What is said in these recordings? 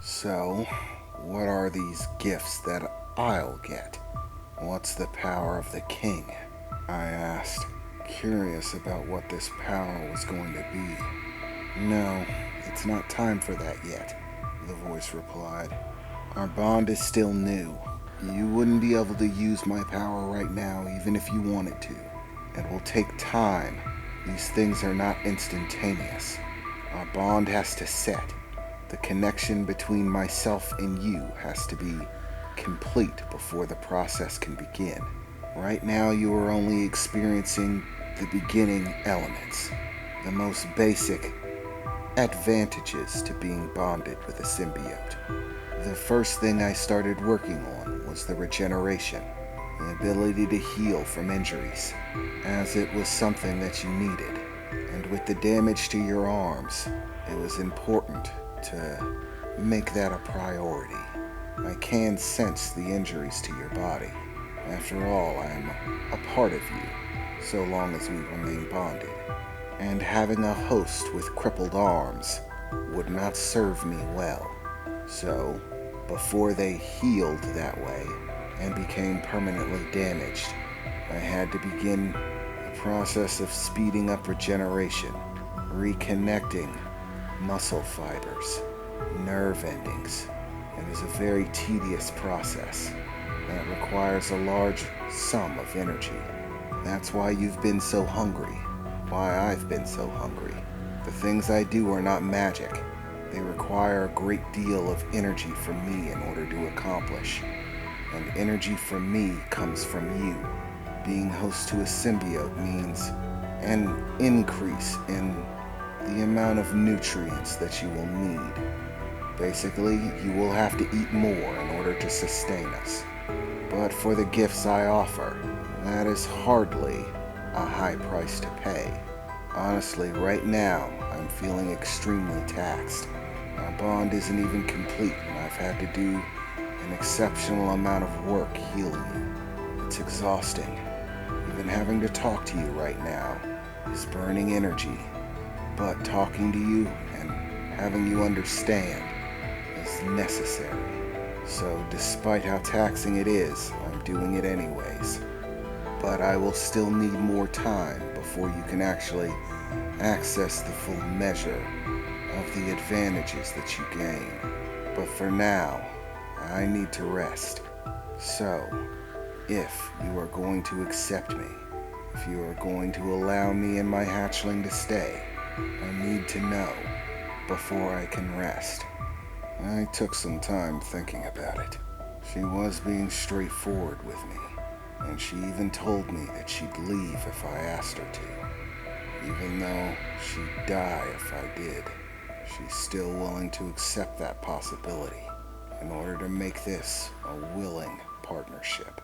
So, what are these gifts that I'll get? What's the power of the king? I asked, curious about what this power was going to be. No, it's not time for that yet, the voice replied. Our bond is still new. You wouldn't be able to use my power right now even if you wanted to. It will take time. These things are not instantaneous. Our bond has to set. The connection between myself and you has to be complete before the process can begin. Right now, you are only experiencing the beginning elements, the most basic advantages to being bonded with a symbiote. The first thing I started working on was the regeneration, the ability to heal from injuries, as it was something that you needed. And with the damage to your arms, it was important to make that a priority. I can sense the injuries to your body. After all, I am a part of you, so long as we remain bonded. And having a host with crippled arms would not serve me well. So, before they healed that way and became permanently damaged, I had to begin the process of speeding up regeneration, reconnecting muscle fibers, nerve endings. It is a very tedious process that requires a large sum of energy. That's why you've been so hungry, why I've been so hungry. The things I do are not magic. They require a great deal of energy from me in order to accomplish. And energy from me comes from you. Being host to a symbiote means an increase in the amount of nutrients that you will need. Basically, you will have to eat more in order to sustain us. But for the gifts I offer, that is hardly a high price to pay. Honestly, right now, I'm feeling extremely taxed. Our bond isn't even complete, and I've had to do an exceptional amount of work healing you. It's exhausting. Even having to talk to you right now is burning energy. But talking to you and having you understand is necessary. So despite how taxing it is, I'm doing it anyways. But I will still need more time before you can actually access the full measure of the advantages that you gain. But for now, I need to rest. So, if you are going to accept me, if you are going to allow me and my hatchling to stay, I need to know before I can rest. I took some time thinking about it. She was being straightforward with me, and she even told me that she'd leave if I asked her to. Even though she'd die if I did, she's still willing to accept that possibility in order to make this a willing partnership.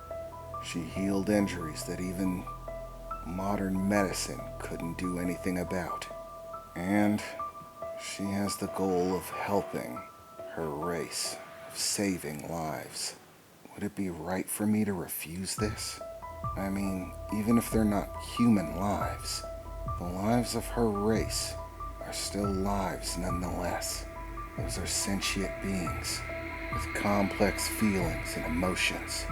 She healed injuries that even modern medicine couldn't do anything about. And she has the goal of helping her race, of saving lives. Would it be right for me to refuse this? I mean, even if they're not human lives, the lives of her race are still lives nonetheless. Those are sentient beings with complex feelings and emotions.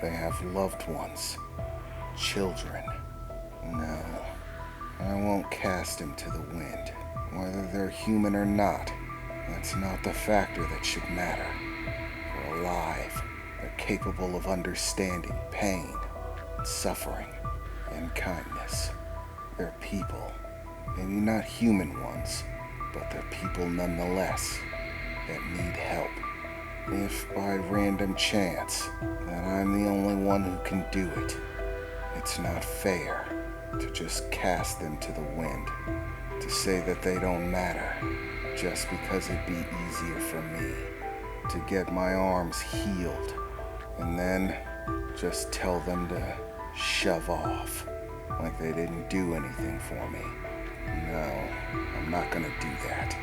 They have loved ones, children. No, I won't cast them to the wind. Whether they're human or not, that's not the factor that should matter. They're alive. They're capable of understanding pain and suffering and kindness. They're people. Maybe not human ones, but they're people nonetheless that need help. If by random chance that I'm the only one who can do it, it's not fair to just cast them to the wind, to say that they don't matter, just because it'd be easier for me to get my arms healed, and then just tell them to shove off, like they didn't do anything for me. No, I'm not gonna do that.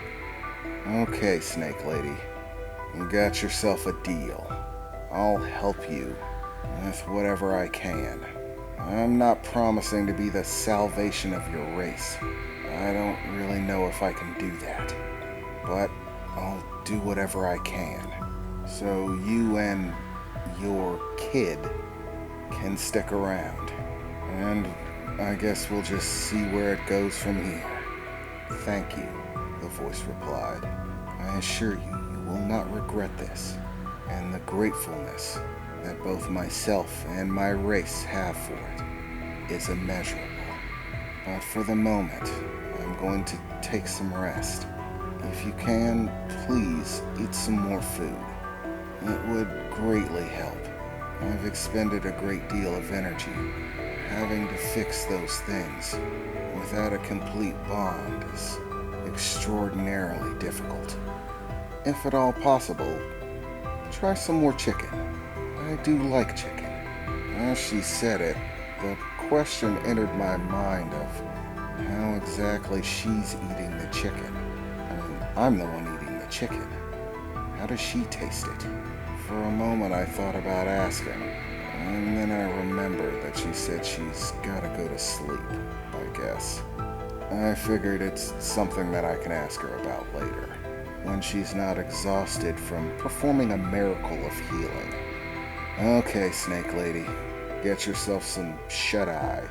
Okay, Snake Lady, you got yourself a deal. I'll help you with whatever I can. I'm not promising to be the salvation of your race. I don't really know if I can do that. But I'll do whatever I can. So you and your kid can stick around. And I guess we'll just see where it goes from here. Thank you, the voice replied. I assure you, you will not regret this. And the gratefulness that both myself and my race have for it is immeasurable. But for the moment, I'm going to take some rest. If you can, please eat some more food. It would greatly help. I've expended a great deal of energy having to fix those things without a complete bond is extraordinarily difficult. If at all possible, try some more chicken. I do like chicken. As she said it, the question entered my mind of how exactly she's eating the chicken. I mean, I'm the one eating the chicken. How does she taste it? For a moment I thought about asking, and then I remembered that she said she's gotta go to sleep, I guess. I figured it's something that I can ask her about later, when she's not exhausted from performing a miracle of healing. Okay, Snake Lady, get yourself some shut-eye,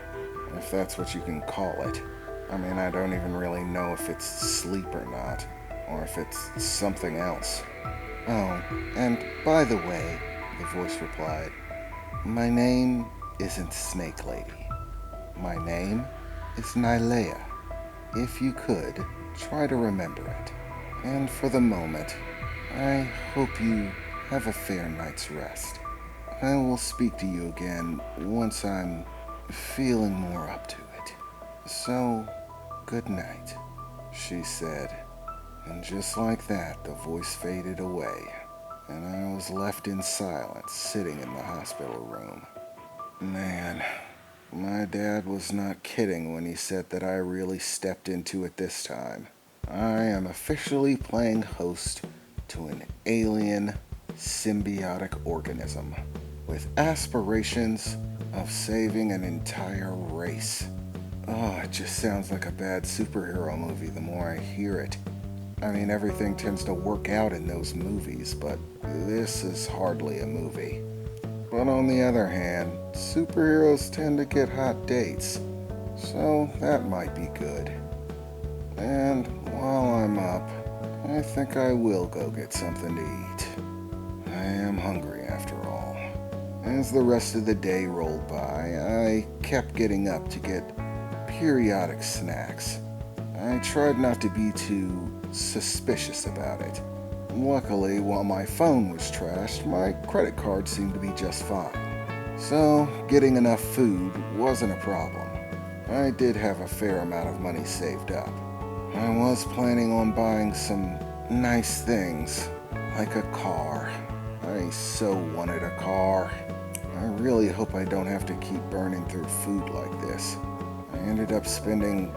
if that's what you can call it. I mean, I don't even really know if it's sleep or not, or if it's something else. Oh, and by the way, the voice replied, my name isn't Snake Lady. My name is Nylea. If you could, try to remember it. And for the moment, I hope you have a fair night's rest. I will speak to you again once I'm feeling more up to it. So, good night, she said. And just like that, the voice faded away, and I was left in silence, sitting in the hospital room. Man, my dad was not kidding when he said that I really stepped into it this time. I am officially playing host to an alien symbiotic organism with aspirations of saving an entire race. Oh, it just sounds like a bad superhero movie the more I hear it. I mean, everything tends to work out in those movies, but this is hardly a movie. But on the other hand, superheroes tend to get hot dates, so that might be good. And while I'm up, I think I will go get something to eat. I am hungry after all. As the rest of the day rolled by, I kept getting up to get periodic snacks. I tried not to be too suspicious about it. Luckily, while my phone was trashed, my credit card seemed to be just fine. So, getting enough food wasn't a problem. I did have a fair amount of money saved up. I was planning on buying some nice things, like a car. I so wanted a car. I really hope I don't have to keep burning through food like this. I ended up spending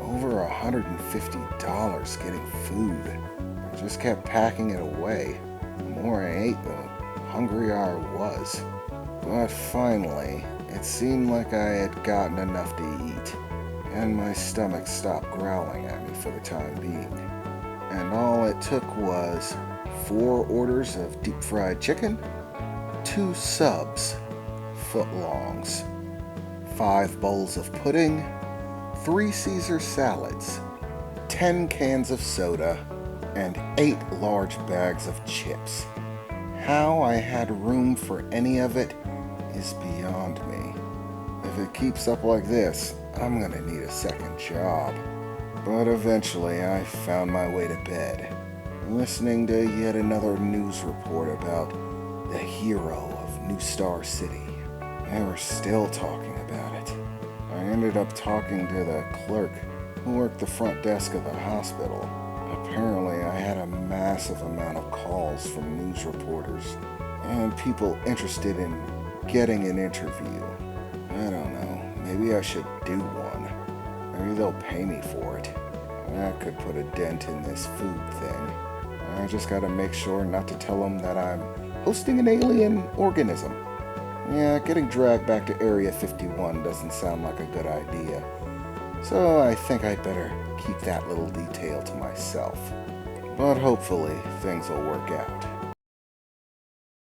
over $150 getting food. I just kept packing it away. The more I ate, the hungrier I was. But finally, it seemed like I had gotten enough to eat, and my stomach stopped growling at me for the time being. And all it took was 4 orders of deep-fried chicken, 2 subs, footlongs, 5 bowls of pudding, 3 Caesar salads, 10 cans of soda, and 8 large bags of chips. How I had room for any of it is beyond me. If it keeps up like this, I'm gonna need a second job. But eventually I found my way to bed, listening to yet another news report about the hero of New Star City. They were still talking about it. I ended up talking to the clerk who worked the front desk of the hospital. Apparently, I had a massive amount of calls from news reporters and people interested in getting an interview. I don't know, maybe I should do one. Maybe they'll pay me for it. That could put a dent in this food thing. I just gotta make sure not to tell them that I'm hosting an alien organism. Yeah, getting dragged back to Area 51 doesn't sound like a good idea. So I think I'd better keep that little detail to myself. But hopefully, things will work out.